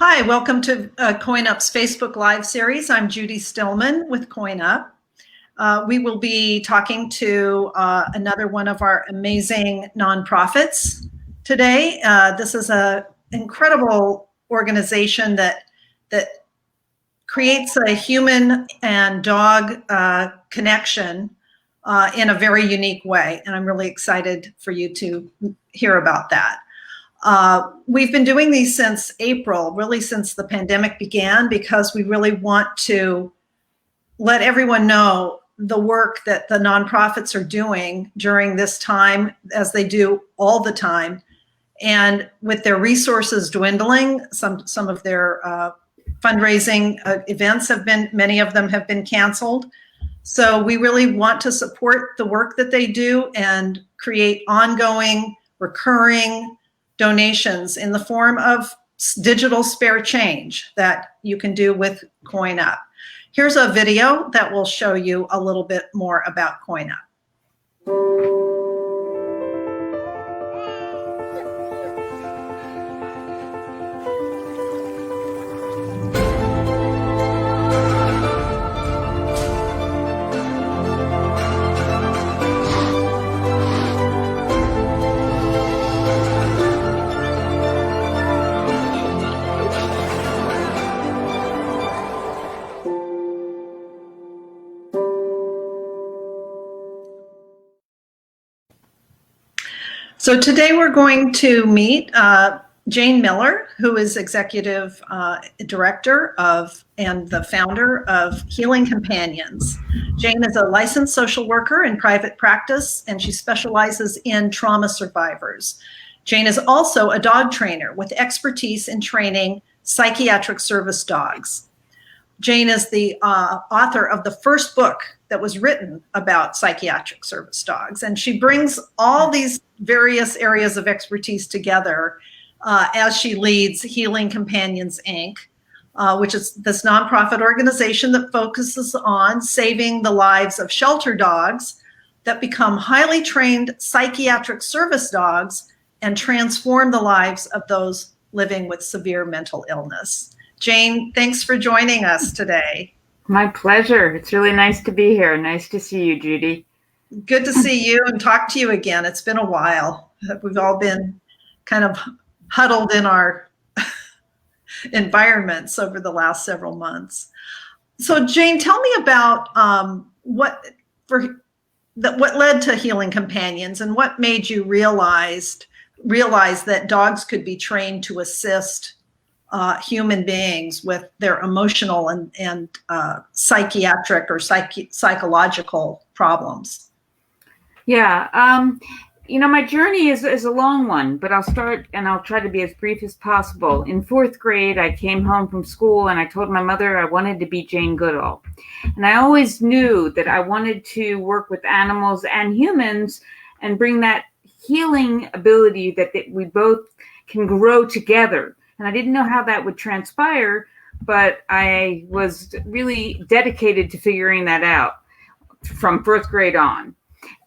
Hi, welcome to CoinUp's Facebook Live series. I'm Judy Stillman with CoinUp. We will be talking to another one of our amazing nonprofits today. This is an incredible organization that creates a human and dog connection in a very unique way, and I'm really excited for you to hear about that. We've been doing these since April, really since the pandemic began, because we really want to let everyone know the work that the nonprofits are doing during this time, as they do all the time. And with their resources dwindling, some of their fundraising events many of them have been canceled. So we really want to support the work that they do and create ongoing, recurring donations in the form of digital spare change that you can do with CoinUp. Here's a video that will show you a little bit more about CoinUp. So today we're going to meet Jane Miller, who is executive director of and the founder of Healing Companions. Jane is a licensed social worker in private practice, and she specializes in trauma survivors. Jane is also a dog trainer with expertise in training psychiatric service dogs. Jane is the author of the first book that was written about psychiatric service dogs. And she brings all these various areas of expertise together as she leads Healing Companions, Inc., which is this nonprofit organization that focuses on saving the lives of shelter dogs that become highly trained psychiatric service dogs and transform the lives of those living with severe mental illness. Jane, thanks for joining us today. My pleasure. It's really nice to be here. Nice to see you, Judy. Good to see you and talk to you again. It's been a while. We've all been kind of huddled in our environments over the last several months. So Jane, tell me about what led to Healing Companions and what made you realize that dogs could be trained to assist human beings with their emotional and psychiatric or psychological problems. Yeah, my journey is a long one, but I'll start and I'll try to be as brief as possible. In fourth grade, I came home from school and I told my mother I wanted to be Jane Goodall. And I always knew that I wanted to work with animals and humans and bring that healing ability that we both can grow together. And I didn't know how that would transpire, but I was really dedicated to figuring that out from fourth grade on.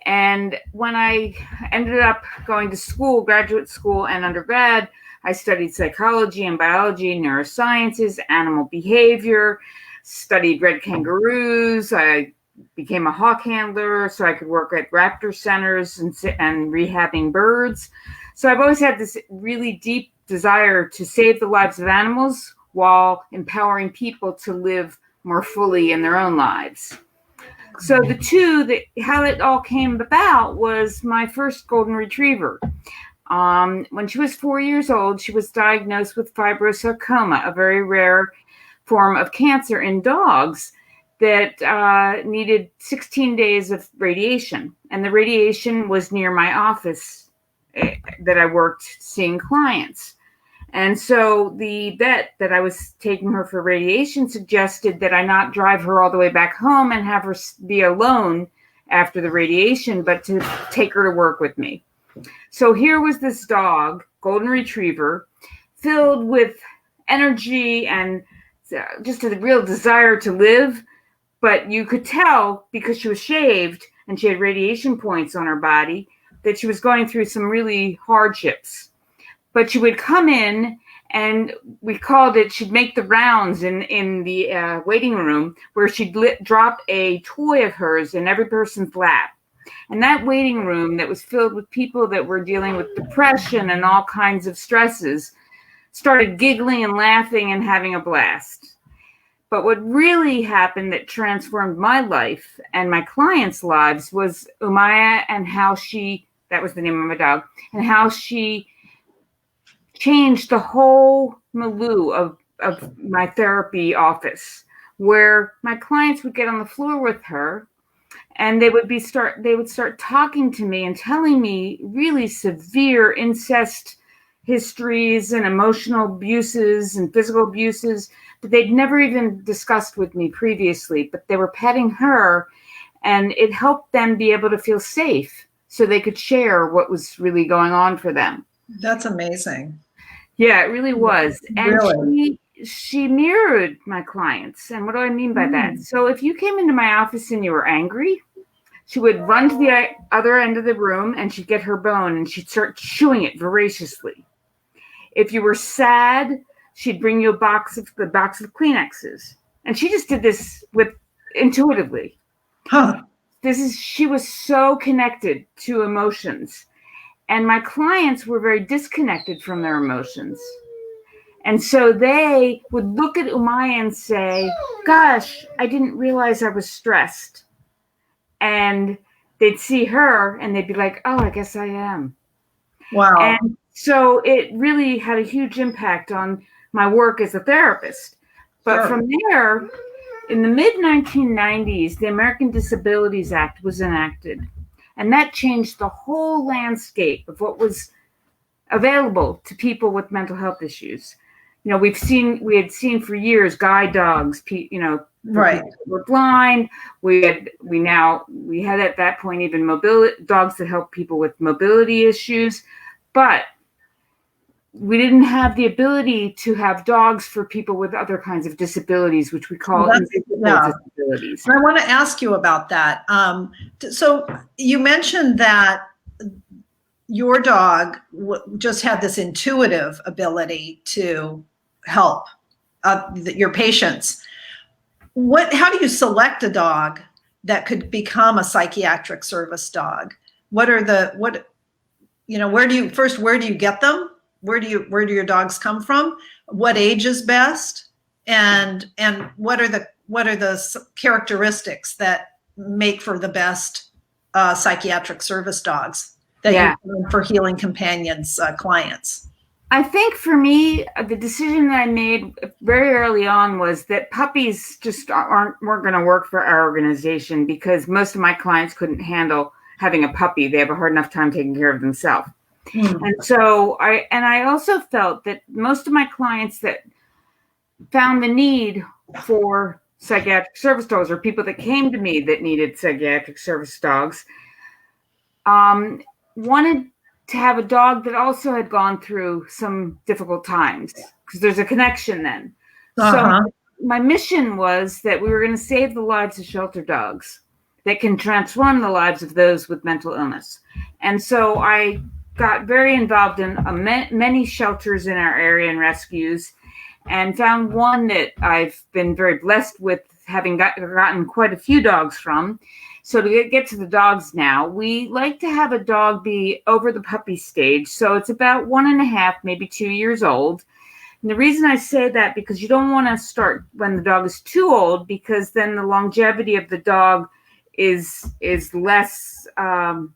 And when I ended up going to school, graduate school and undergrad, I studied psychology and biology, neurosciences, animal behavior, studied red kangaroos. I became a hawk handler so I could work at raptor centers and rehabbing birds. So I've always had this really deep desire to save the lives of animals while empowering people to live more fully in their own lives. So how it all came about was my first golden retriever. When she was 4 years old, she was diagnosed with fibrosarcoma, a very rare form of cancer in dogs that needed 16 days of radiation. And the radiation was near my office that I worked seeing clients. And so the vet that I was taking her for radiation suggested that I not drive her all the way back home and have her be alone after the radiation, but to take her to work with me. So here was this dog, golden retriever, filled with energy and just a real desire to live. But you could tell, because she was shaved and she had radiation points on her body, that she was going through some really hardships. But she would come in And we called it, she'd make the rounds in the waiting room where she'd drop a toy of hers in every person's lap. And that waiting room that was filled with people that were dealing with depression and all kinds of stresses started giggling and laughing and having a blast. But what really happened that transformed my life and my clients' lives was Umaya, and how she, that was the name of my dog, and how she changed the whole milieu of my therapy office, where my clients would get on the floor with her and they would start talking to me and telling me really severe incest histories and emotional abuses and physical abuses that they'd never even discussed with me previously, but they were petting her, and it helped them be able to feel safe so they could share what was really going on for them. That's amazing. Yeah, it really was. And really? she mirrored my clients. And what do I mean by that? So if you came into my office and you were angry, she would run to the other end of the room and she'd get her bone and she'd start chewing it voraciously. If you were sad, she'd bring you a box of Kleenexes. And she just did this intuitively. Huh. She was so connected to emotions. And my clients were very disconnected from their emotions. And so they would look at Umaya and say, gosh, I didn't realize I was stressed. And they'd see her and they'd be like, oh, I guess I am. Wow. And so it really had a huge impact on my work as a therapist. But from there, in the mid-1990s, the American Disabilities Act was enacted. And that changed the whole landscape of what was available to people with mental health issues. You know, we had seen for years guide dogs, right, were blind. We had at that point even mobility dogs that help people with mobility issues, but we didn't have the ability to have dogs for people with other kinds of disabilities, which we call invisible disabilities. I want to ask you about that. So you mentioned that your dog just had this intuitive ability to help your patients. How do you select a dog that could become a psychiatric service dog? Where do you get them? Where do your dogs come from? What age is best? And what are the characteristics that make for the best psychiatric service dogs that you do for Healing Companions clients? I think for me, the decision that I made very early on was that puppies just weren't going to work for our organization, because most of my clients couldn't handle having a puppy. They have a hard enough time taking care of themselves. And so I also felt that most of my clients that found the need for psychiatric service dogs, or people that came to me that needed psychiatric service dogs, wanted to have a dog that also had gone through some difficult times, because there's a connection then. So my mission was that we were going to save the lives of shelter dogs that can transform the lives of those with mental illness. And so I got very involved in many shelters in our area and rescues, and found one that I've been very blessed with, having gotten quite a few dogs from. So to get to the dogs now, we like to have a dog be over the puppy stage. So it's about 1.5, maybe 2 years old. And the reason I say that, because you don't want to start when the dog is too old, because then the longevity of the dog is less. The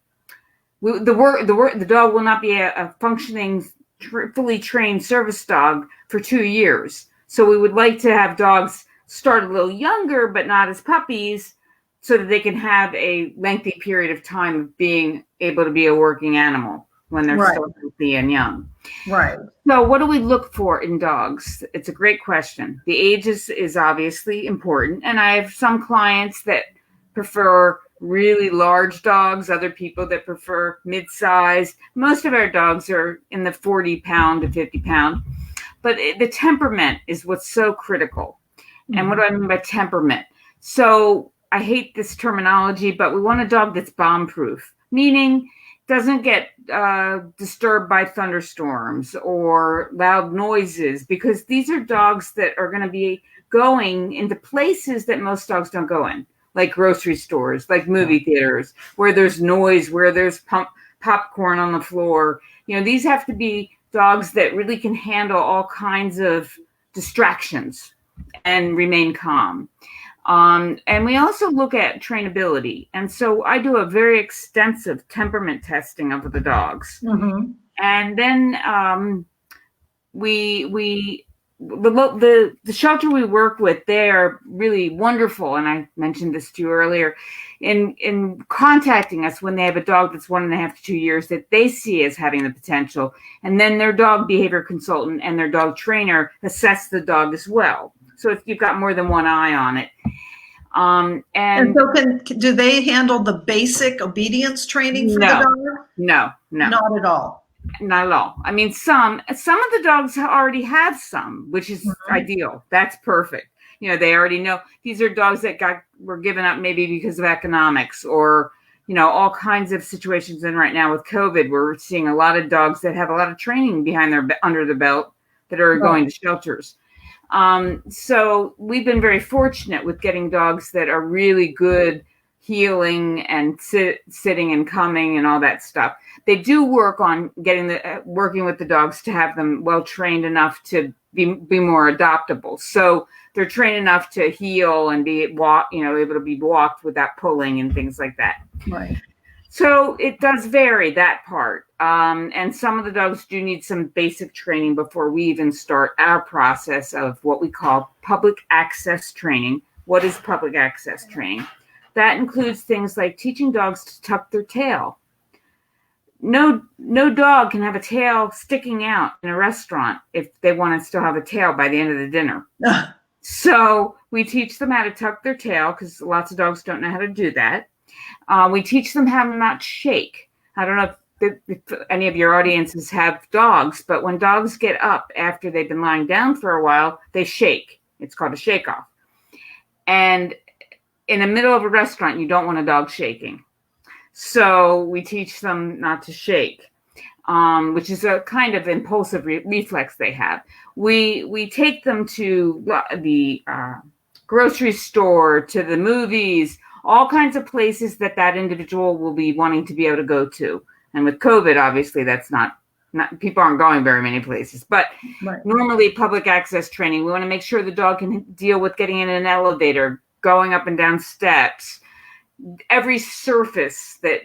dog will not be a functioning, fully trained service dog for 2 years. So we would like to have dogs start a little younger, but not as puppies, so that they can have a lengthy period of time of being able to be a working animal when they're still healthy and young. Right. So what do we look for in dogs? It's a great question. The age is obviously important. And I have some clients that prefer really large dogs, other people that prefer mid-size. Most of our dogs are in the 40-pound to 50-pound. But the temperament is what's so critical. And what do I mean by temperament? So I hate this terminology, but we want a dog that's bomb-proof, meaning doesn't get disturbed by thunderstorms or loud noises, because these are dogs that are going to be going into places that most dogs don't go in, like grocery stores, like movie theaters, where there's noise, where there's popcorn on the floor. These have to be dogs that really can handle all kinds of distractions and remain calm. And we also look at trainability. And so I do a very extensive temperament testing of the dogs. Mm-hmm. And then the shelter we work with, they are really wonderful. And I mentioned this to you earlier, in contacting us when they have a dog that's 1.5 to 2 years that they see as having the potential. And then their dog behavior consultant and their dog trainer assess the dog as well. So if you've got more than one eye on it. And so do they handle the basic obedience training for the dog? No. Not at all. Not at all. I mean, some of the dogs already have some, which is ideal. That's perfect. They already know these are dogs that were given up maybe because of economics or, all kinds of situations. And right now with COVID, we're seeing a lot of dogs that have a lot of training under the belt that are going to shelters. So we've been very fortunate with getting dogs that are really good healing and sitting and coming and all that stuff. They do work on working with the dogs to have them well trained enough to be more adoptable. So they're trained enough to heal and be able to be walked without pulling and things like that. Right. So it does vary, that part. And some of the dogs do need some basic training before we even start our process of what we call public access training. What is public access training? That includes things like teaching dogs to tuck their tail. No dog can have a tail sticking out in a restaurant if they want to still have a tail by the end of the dinner. So we teach them how to tuck their tail, because lots of dogs don't know how to do that. We teach them how to not shake. I don't know if any of your audiences have dogs, but when dogs get up after they've been lying down for a while, they shake. It's called a shake off. And in the middle of a restaurant, you don't want a dog shaking. So we teach them not to shake, which is a kind of impulsive reflex they have. We take them to the grocery store, to the movies, all kinds of places that individual will be wanting to be able to go to. And with COVID, obviously, that's not people aren't going very many places. But normally public access training, we want to make sure the dog can deal with getting in an elevator, going up and down steps, every surface that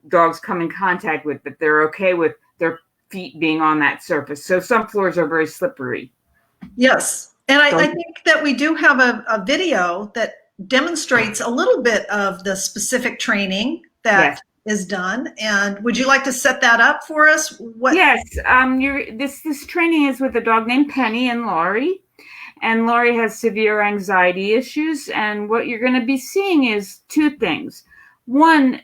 dogs come in contact with, that they're okay with their feet being on that surface. So some floors are very slippery. Yes. And I think that we do have a video that demonstrates a little bit of the specific training that is done. And would you like to set that up for us? Yes. This training is with a dog named Penny and Laurie. And Laurie has severe anxiety issues. And what you're going to be seeing is two things. One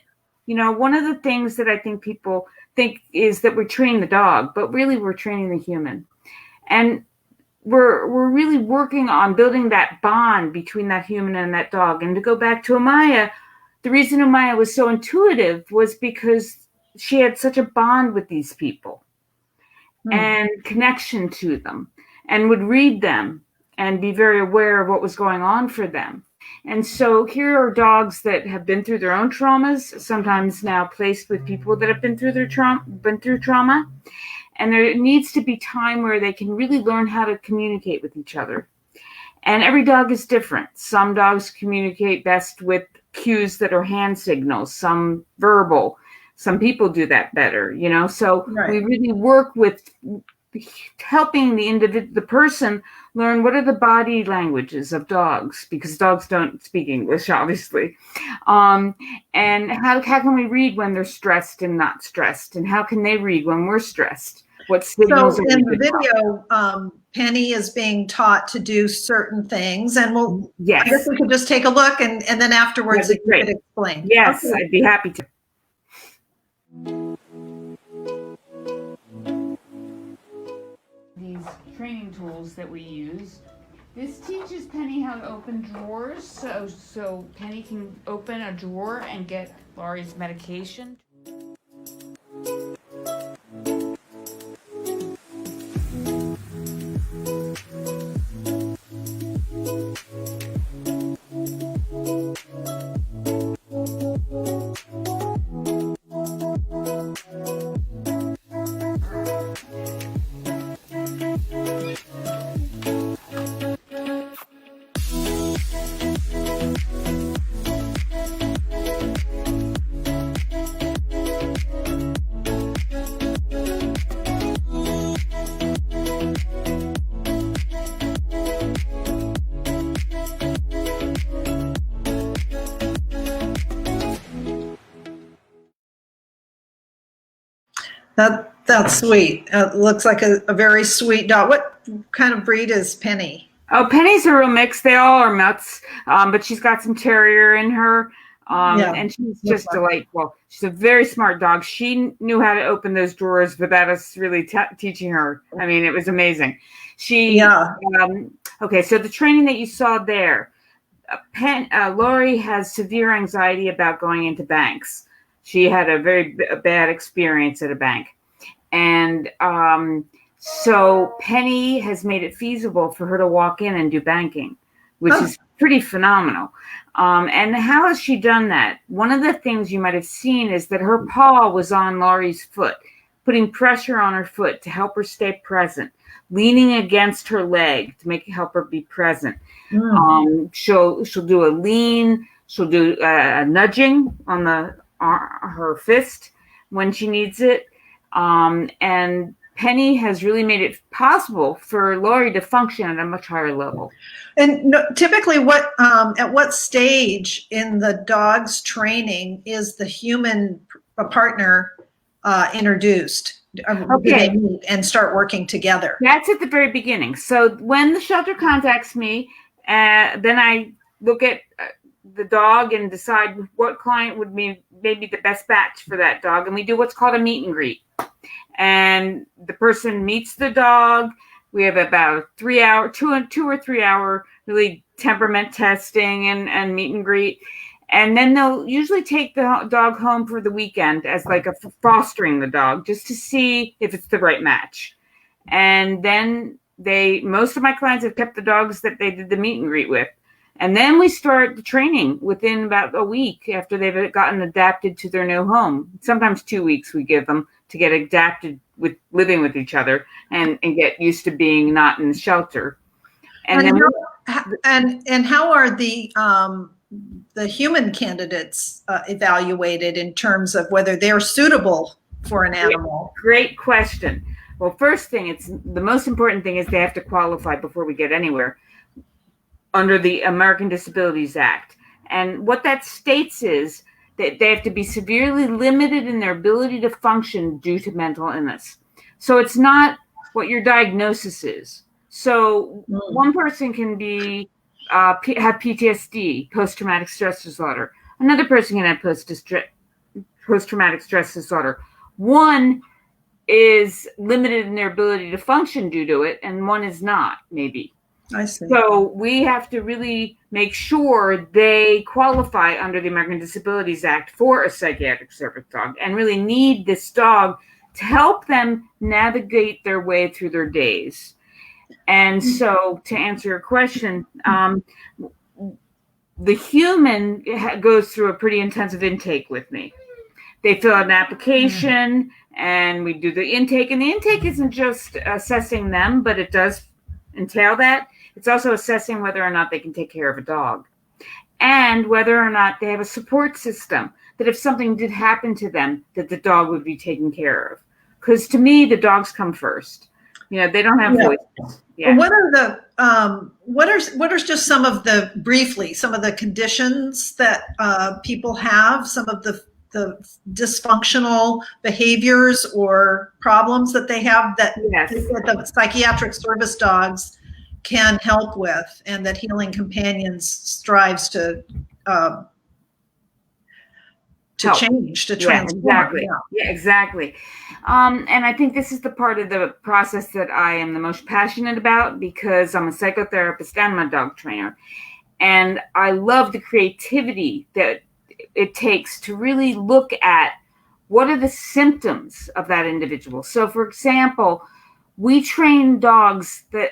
of the things that I think people think is that we're training the dog, but really we're training the human. And we're really working on building that bond between that human and that dog. And to go back to Amaya, the reason Amaya was so intuitive was because she had such a bond with these people and connection to them, and would read them and be very aware of what was going on for them. And so here are dogs that have been through their own traumas, sometimes now placed with people that have been through trauma. And there needs to be time where they can really learn how to communicate with each other. And every dog is different. Some dogs communicate best with cues that are hand signals, some verbal. Some people do that better, So we really work with helping the person learn what are the body languages of dogs, because dogs don't speak English, obviously. And how can we read when they're stressed and not stressed? And how can they read when we're stressed? What signals so in the video, Penny is being taught to do certain things, and I guess we could just take a look, and then afterwards you could explain. Yes, okay. I'd be happy to. These training tools that we use. This teaches Penny how to open drawers, so Penny can open a drawer and get Laurie's medication. That's sweet. Looks like a very sweet dog. What kind of breed is Penny? Oh, Penny's a real mix. They all are mutts, but she's got some terrier in her, Yeah. and she's just delightful. She's a very smart dog. She knew how to open those drawers without us really teaching her. I mean, it was amazing. Okay, so the training that you saw there, Lori has severe anxiety about going into banks. She had a very bad experience at a bank. And so Penny has made it feasible for her to walk in and do banking, which is pretty phenomenal. And how has she done that? One of the things you might have seen is that her paw was on Laurie's foot, putting pressure on her foot to help her stay present, leaning against her leg to help her be present. She'll do a lean. She'll do a nudging on her fist when she needs it. And Penny has really made it possible for Laurie to function at a much higher level. And typically, at what stage in the dog's training is the human partner introduced? Do they meet and start working together? That's at the very beginning. So when the shelter contacts me, then I look at the dog and decide what client would be maybe the best batch for that dog. And we do what's called a meet and greet. And the person meets the dog. We have about 3 hour, 2 or 3 hour really temperament testing and meet and greet. And then they'll usually take the dog home for the weekend as like a fostering the dog just to see if it's the right match. And then most of my clients have kept the dogs that they did the meet and greet with. And then we start the training within about a week after they've gotten adapted to their new home. Sometimes 2 weeks we give them to get adapted with living with each other and get used to being not in the shelter. And how are the human candidates evaluated in terms of whether they're suitable for an animal? Great question. Well, first thing, the most important thing is they have to qualify before we get anywhere under the American Disabilities Act. And what that states is that they have to be severely limited in their ability to function due to mental illness. So it's not what your diagnosis is. So one person can have PTSD, post-traumatic stress disorder. Another person can have post-traumatic stress disorder. One is limited in their ability to function due to it, and one is not, maybe. I see. So we have to really make sure they qualify under the American Disabilities Act for a psychiatric service dog and really need this dog to help them navigate their way through their days. And so to answer your question, the human goes through a pretty intensive intake with me. They fill out an application and we do the intake. And the intake isn't just assessing them, but it does entail that. It's also assessing whether or not they can take care of a dog and whether or not they have a support system that if something did happen to them, that the dog would be taken care of. Because to me, the dogs come first. They don't have voices. Yeah. What are just some of the conditions that people have, some of the dysfunctional behaviors or problems that they have that the psychiatric service dogs can help with, and that Healing Companions strives to change, to transform. Exactly. Yeah, exactly. And I think this is the part of the process that I am the most passionate about because I'm a psychotherapist and I'm a dog trainer. And I love the creativity that it takes to really look at what are the symptoms of that individual. So, for example, we train dogs that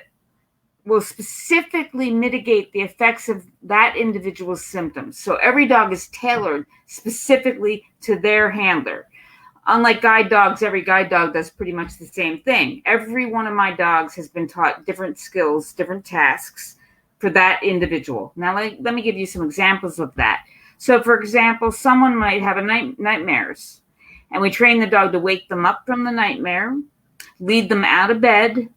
will specifically mitigate the effects of that individual's symptoms. So every dog is tailored specifically to their handler. Unlike guide dogs, every guide dog does pretty much the same thing. Every one of my dogs has been taught different skills, different tasks for that individual. Now, let me give you some examples of that. So, for example, someone might have nightmares, and we train the dog to wake them up from the nightmare, lead them out of bed,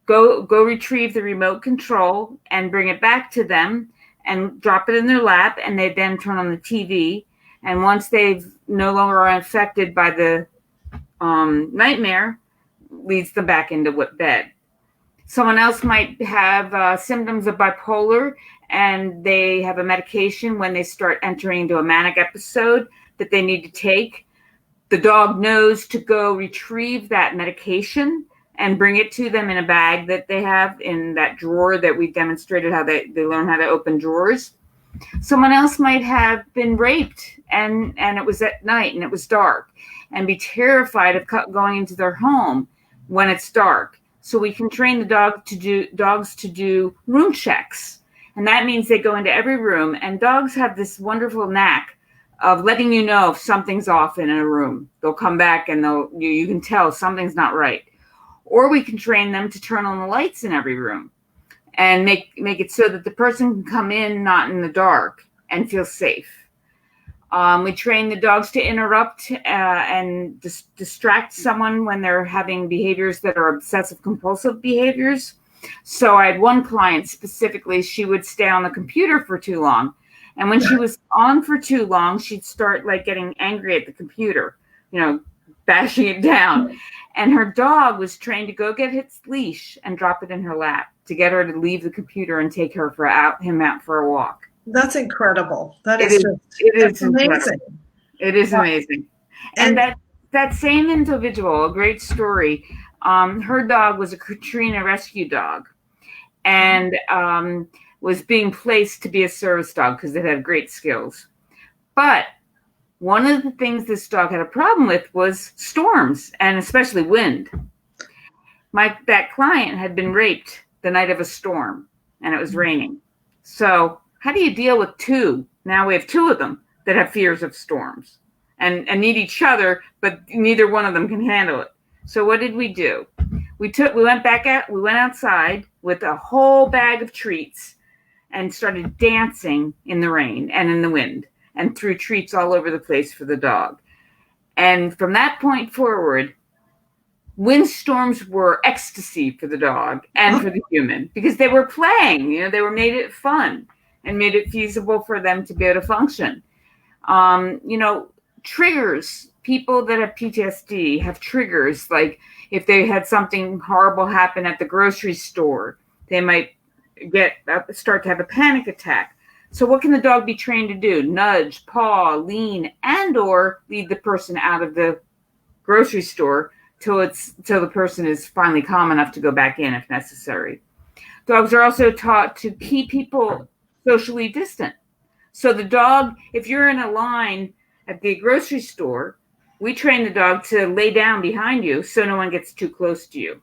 go retrieve the remote control and bring it back to them and drop it in their lap, and they then turn on the TV. And once they've no longer are affected by the nightmare leads them back into bed. Someone else might have symptoms of bipolar, and they have a medication when they start entering into a manic episode that they need to take. The dog knows to go retrieve that medication and bring it to them in a bag that they have in that drawer that we demonstrated how they learn how to open drawers. Someone else might have been raped and it was at night and it was dark, and be terrified of going into their home when it's dark. So we can train the dogs to do room checks. And that means they go into every room, and dogs have this wonderful knack of letting you know if something's off in a room. They'll come back and you can tell something's not right. Or we can train them to turn on the lights in every room and make it so that the person can come in not in the dark and feel safe. We train the dogs to interrupt and distract someone when they're having behaviors that are obsessive compulsive behaviors. So I had one client specifically, she would stay on the computer for too long. And when she was on for too long, she'd start like getting angry at the computer, bashing it down. And her dog was trained to go get its leash and drop it in her lap to get her to leave the computer and take him out for a walk. That's incredible. It is amazing. It is amazing. And that same individual, a great story, her dog was a Katrina rescue dog, and was being placed to be a service dog because it had great skills. But one of the things this dog had a problem with was storms, and especially wind. That client had been raped the night of a storm, and it was raining. So how do you deal with two? Now we have two of them that have fears of storms and need each other, but neither one of them can handle it. So what did we do? We went outside with a whole bag of treats and started dancing in the rain and in the wind, and threw treats all over the place for the dog. And from that point forward, windstorms were ecstasy for the dog and for the human, because they were playing, they were made it fun and made it feasible for them to be able to function. Triggers, people that have PTSD have triggers, like if they had something horrible happen at the grocery store, they might start to have a panic attack. So what can the dog be trained to do? Nudge, paw, lean, and or lead the person out of the grocery store till the person is finally calm enough to go back in if necessary. Dogs are also taught to keep people socially distant. So the dog, if you're in a line at the grocery store, we train the dog to lay down behind you so no one gets too close to you.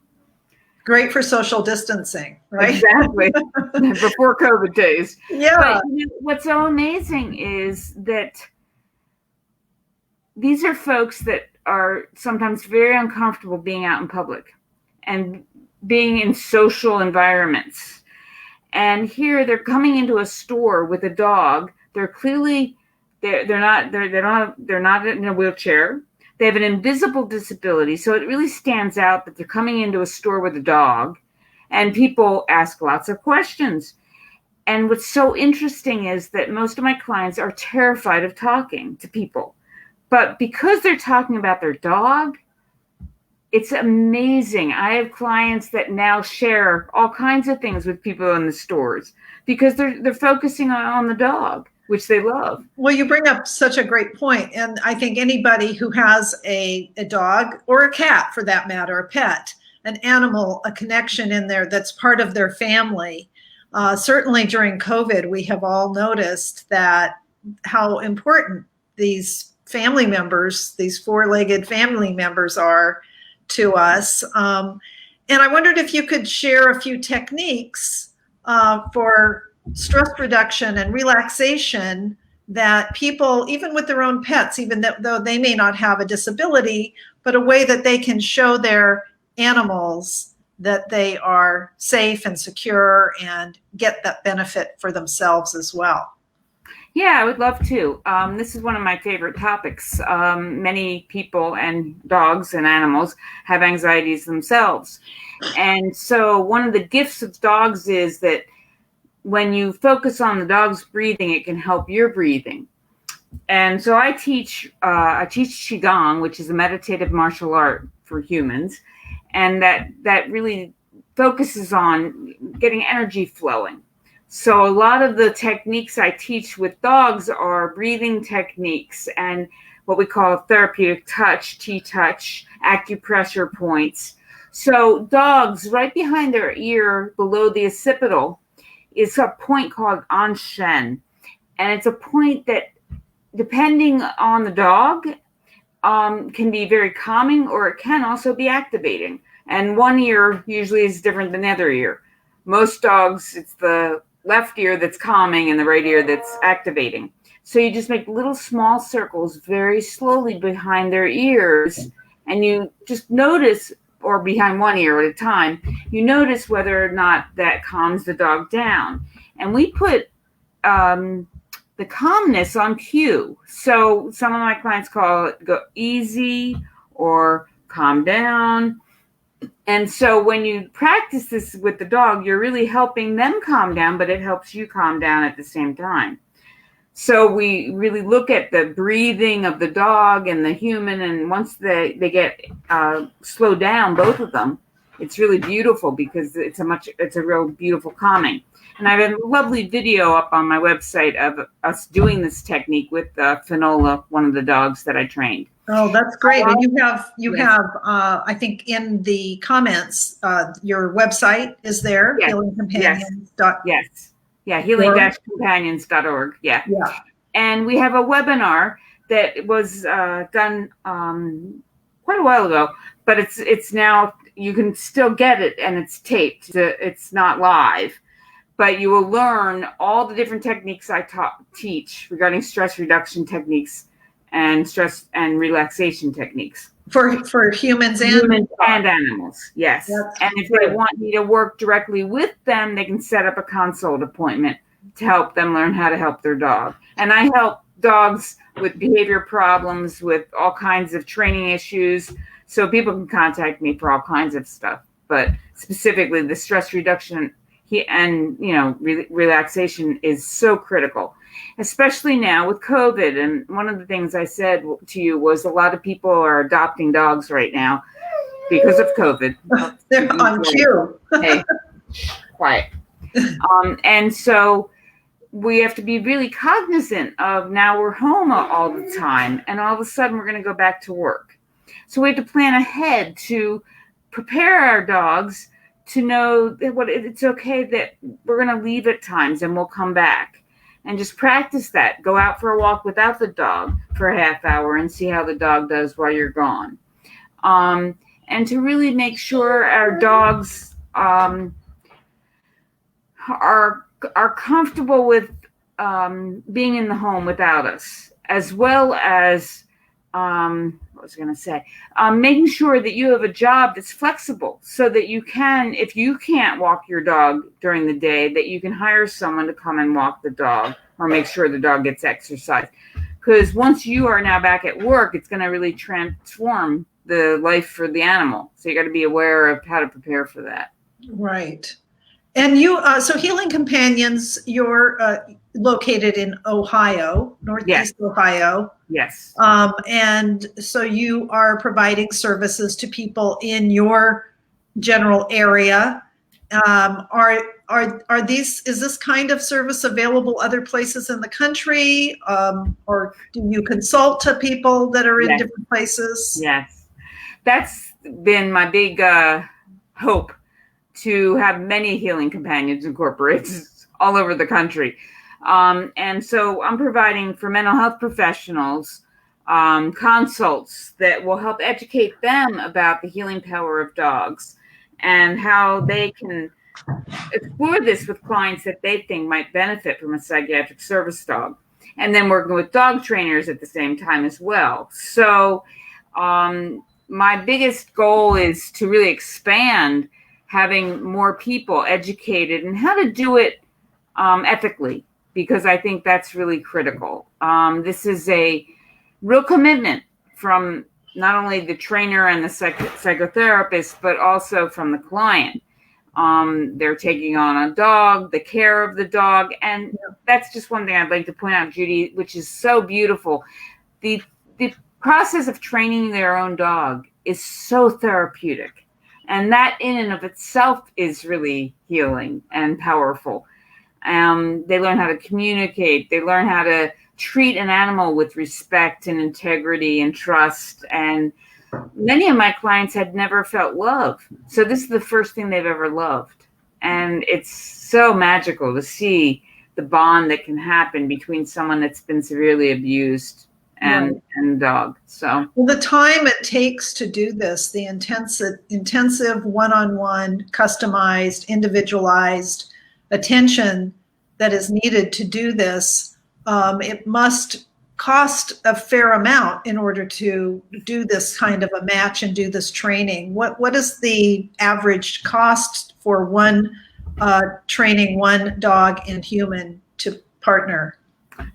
Great for social distancing, right? Exactly. Before COVID days. Yeah. But what's so amazing is that these are folks that are sometimes very uncomfortable being out in public and being in social environments. And here they're coming into a store with a dog. They're clearly they're not in a wheelchair. They have an invisible disability, so it really stands out that they're coming into a store with a dog, and people ask lots of questions. And what's so interesting is that most of my clients are terrified of talking to people, but because they're talking about their dog, it's amazing. I have clients that now share all kinds of things with people in the stores because they're focusing on the dog, which they love. Well, you bring up such a great point. And I think anybody who has a dog or a cat, for that matter, a pet, an animal, a connection in there that's part of their family. Certainly during COVID, we have all noticed that how important these family members, these four-legged family members are to us. And I wondered if you could share a few techniques for stress reduction and relaxation that people, even with their own pets, even though they may not have a disability, but a way that they can show their animals that they are safe and secure and get that benefit for themselves as well. Yeah, I would love to. This is one of my favorite topics. Many people and dogs and animals have anxieties themselves. And so one of the gifts of dogs is that when you focus on the dog's breathing, it can help your breathing. And so I teach Qigong, which is a meditative martial art for humans, and that really focuses on getting energy flowing. So a lot of the techniques I teach with dogs are breathing techniques and what we call therapeutic touch, T-touch, acupressure points. So dogs, right behind their ear, below the occipital, is a point called Anshen. And it's a point that, depending on the dog, can be very calming, or it can also be activating. And one ear usually is different than the other ear. Most dogs, it's the left ear that's calming and the right ear that's activating. So you just make little small circles very slowly behind their ears, and you just notice, or behind one ear at a time, you notice whether or not that calms the dog down. And we put the calmness on cue. So some of my clients call it go easy or calm down. And so when you practice this with the dog, you're really helping them calm down, but it helps you calm down at the same time. So we really look at the breathing of the dog and the human, and once they get slowed down, both of them, it's really beautiful because it's a real beautiful calming. And I have a lovely video up on my website of us doing this technique with Finola, one of the dogs that I trained. Oh, that's great. And you have I think in the comments, your website is there, Yes. healingcompanions. Yes. Yeah, healing-companions.org. Yeah. And we have a webinar that was done quite a while ago, but it's now, you can still get it, and it's taped. It's not live, but you will learn all the different techniques I teach regarding stress reduction techniques and stress and relaxation techniques. For humans and animals, yes. And if they want me to work directly with them, they can set up a consult appointment to help them learn how to help their dog. And I help dogs with behavior problems, with all kinds of training issues. So people can contact me for all kinds of stuff, but specifically the stress reduction and relaxation is so critical, especially now with COVID. And one of the things I said to you was a lot of people are adopting dogs right now because of COVID. They're on cue. Hey, quiet. And so we have to be really cognizant of, now we're home all the time, and all of a sudden we're going to go back to work. So we have to plan ahead to prepare our dogs to know that it's okay that we're going to leave at times and we'll come back, and just practice that. Go out for a walk without the dog for a half hour and see how the dog does while you're gone. And to really make sure our dogs are comfortable with being in the home without us, as well as making sure that you have a job that's flexible, so that you can, if you can't walk your dog during the day, that you can hire someone to come and walk the dog or make sure the dog gets exercise. Because once you are now back at work, it's going to really transform the life for the animal. So you got to be aware of how to prepare for that. Right. And you, so Healing Companions, you're located in Ohio, Northeast Ohio. Yes. And so you are providing services to people in your general area. Is this kind of service available other places in the country? Or do you consult to people that are in different places? Yes. That's been my big hope, to have many Healing Companions Incorporated all over the country. And so I'm providing for mental health professionals consults that will help educate them about the healing power of dogs and how they can explore this with clients that they think might benefit from a psychiatric service dog. And then working with dog trainers at the same time as well. So my biggest goal is to really expand having more people educated in how to do it ethically, because I think that's really critical. This is a real commitment from not only the trainer and the psychotherapist, but also from the client. They're taking on a dog, the care of the dog. And that's just one thing I'd like to point out, Judy, which is so beautiful. The process of training their own dog is so therapeutic. And that in and of itself is really healing and powerful. They learn how to communicate. They learn how to treat an animal with respect and integrity and trust. And many of my clients had never felt love. So this is the first thing they've ever loved. And it's so magical to see the bond that can happen between someone that's been severely abused and dog. So the time it takes to do this, the intensive one-on-one, customized, individualized attention that is needed to do this, it must cost a fair amount in order to do this kind of a match and do this training. What is the average cost for one training one dog and human to partner?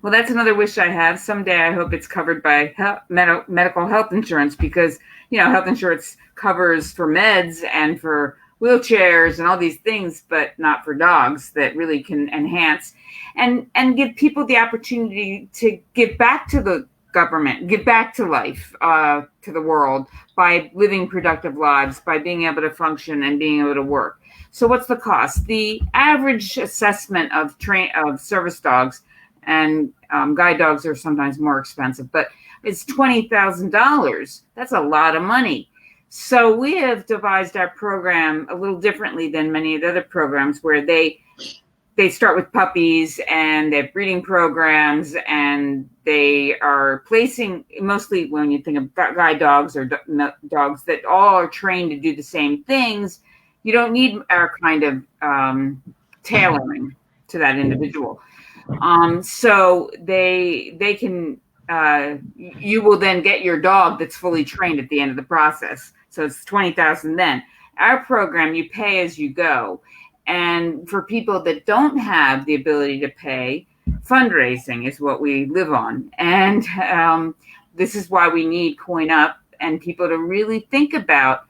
Well, that's another wish I have. Someday I hope it's covered by medical health insurance, because, health insurance covers for meds and for wheelchairs and all these things, but not for dogs, that really can enhance and give people the opportunity to give back to the government, give back to life, to the world, by living productive lives, by being able to function and being able to work. So what's the cost? The average assessment of service dogs, and guide dogs are sometimes more expensive, but it's $20,000. That's a lot of money. So we have devised our program a little differently than many of the other programs, where they start with puppies and they have breeding programs, and they are placing, mostly when you think of guide dogs or dogs that all are trained to do the same things, you don't need our kind of tailoring to that individual. So they can, you will then get your dog that's fully trained at the end of the process. So it's $20,000 then. Our program, you pay as you go. And for people that don't have the ability to pay, fundraising is what we live on. And this is why we need Coin Up, and people to really think about,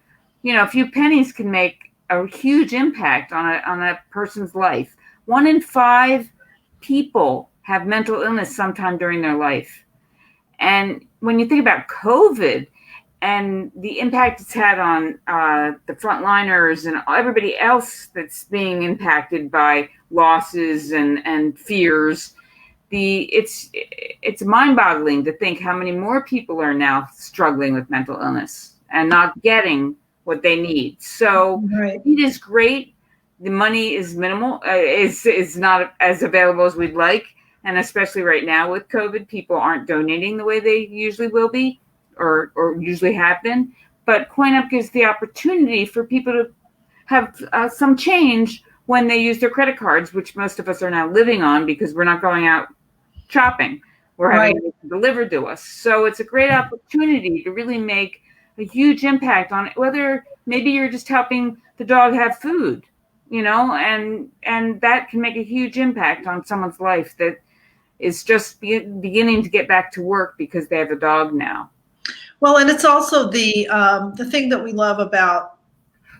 a few pennies can make a huge impact on a person's life. 1 in 5 people have mental illness sometime during their life. And when you think about COVID and the impact it's had on the frontliners and everybody else that's being impacted by losses and fears, it's mind-boggling to think how many more people are now struggling with mental illness and not getting what they need. So it is great. The money is minimal, is not as available as we'd like. And especially right now with COVID, people aren't donating the way they usually will be or usually have been. But Coin Up gives the opportunity for people to have some change when they use their credit cards, which most of us are now living on because we're not going out shopping. We're having it delivered to us. So it's a great opportunity to really make a huge impact on it, whether maybe you're just helping the dog have food, and that can make a huge impact on someone's life that is just beginning to get back to work because they have a dog now. Well, and it's also the thing that we love about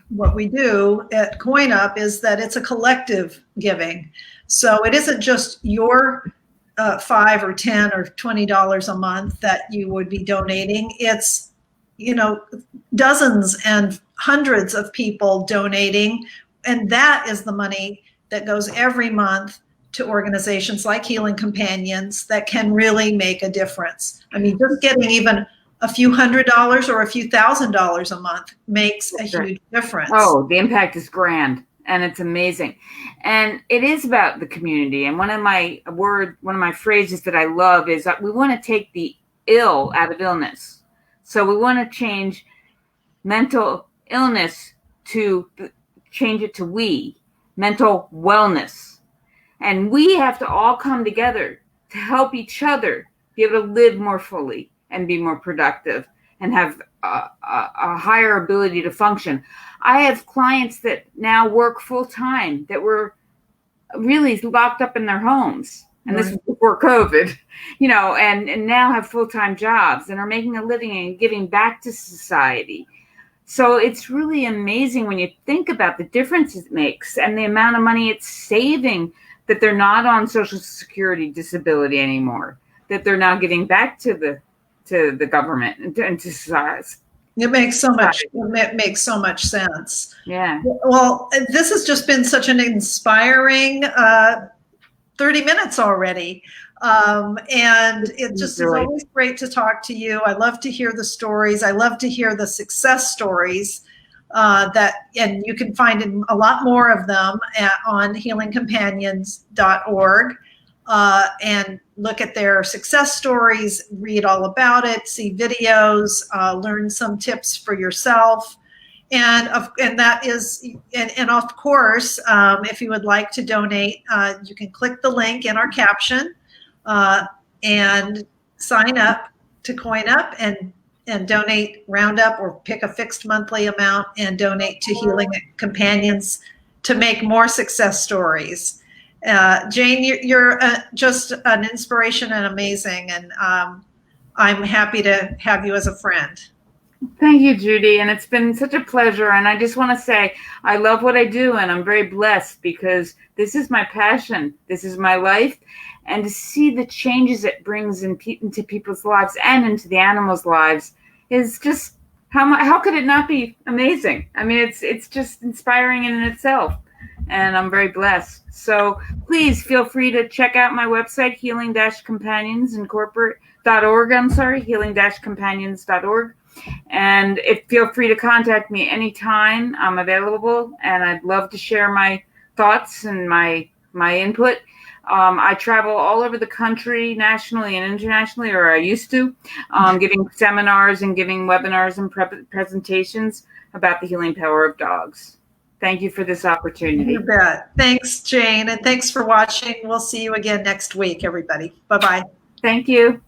what we do at Coin Up is that it's a collective giving. So it isn't just your $5 or $10 or $20 a month that you would be donating. It's dozens and hundreds of people donating, and that is the money that goes every month to organizations like Healing Companions that can really make a difference. I mean, just getting even a few $100s or a few $1,000s a month makes a huge difference. Oh, the impact is grand, and it's amazing. And it is about the community. And one of my phrases that I love is that we want to take the ill out of illness. So we want to change mental illness change it to mental wellness. And we have to all come together to help each other be able to live more fully and be more productive and have a higher ability to function. I have clients that now work full time that were really locked up in their homes. And this was before COVID, and now have full-time jobs and are making a living and giving back to society. So it's really amazing when you think about the difference it makes and the amount of money it's saving, that they're not on Social Security disability anymore, that they're now giving back to the government and to society. It makes so much sense. Yeah. Well, this has just been such an inspiring 30 minutes already. And it just is always great to talk to you. I love to hear the stories. I love to hear the success stories and you can find a lot more of them on healingcompanions.org. And look at their success stories, read all about it, see videos, learn some tips for yourself. And that is, and of course, if you would like to donate, you can click the link in our caption and sign up to Coin Up and donate, round up, or pick a fixed monthly amount and donate to Healing Companions to make more success stories. Jane, you're just an inspiration and amazing, and I'm happy to have you as a friend. Thank you, Judy, and it's been such a pleasure. And I just want to say I love what I do, and I'm very blessed because this is my passion. This is my life, and to see the changes it brings into people's lives and into the animals' lives is just how could it not be amazing? I mean, it's just inspiring in itself, and I'm very blessed. So please feel free to check out my website, healing-companions.org. healing-companions.org. And feel free to contact me anytime. I'm available, and I'd love to share my thoughts and my input. I travel all over the country, nationally and internationally, or I used to, giving seminars and giving webinars and presentations about the healing power of dogs. Thank you for this opportunity. You bet. Thanks, Jane, and thanks for watching. We'll see you again next week, everybody. Bye-bye. Thank you.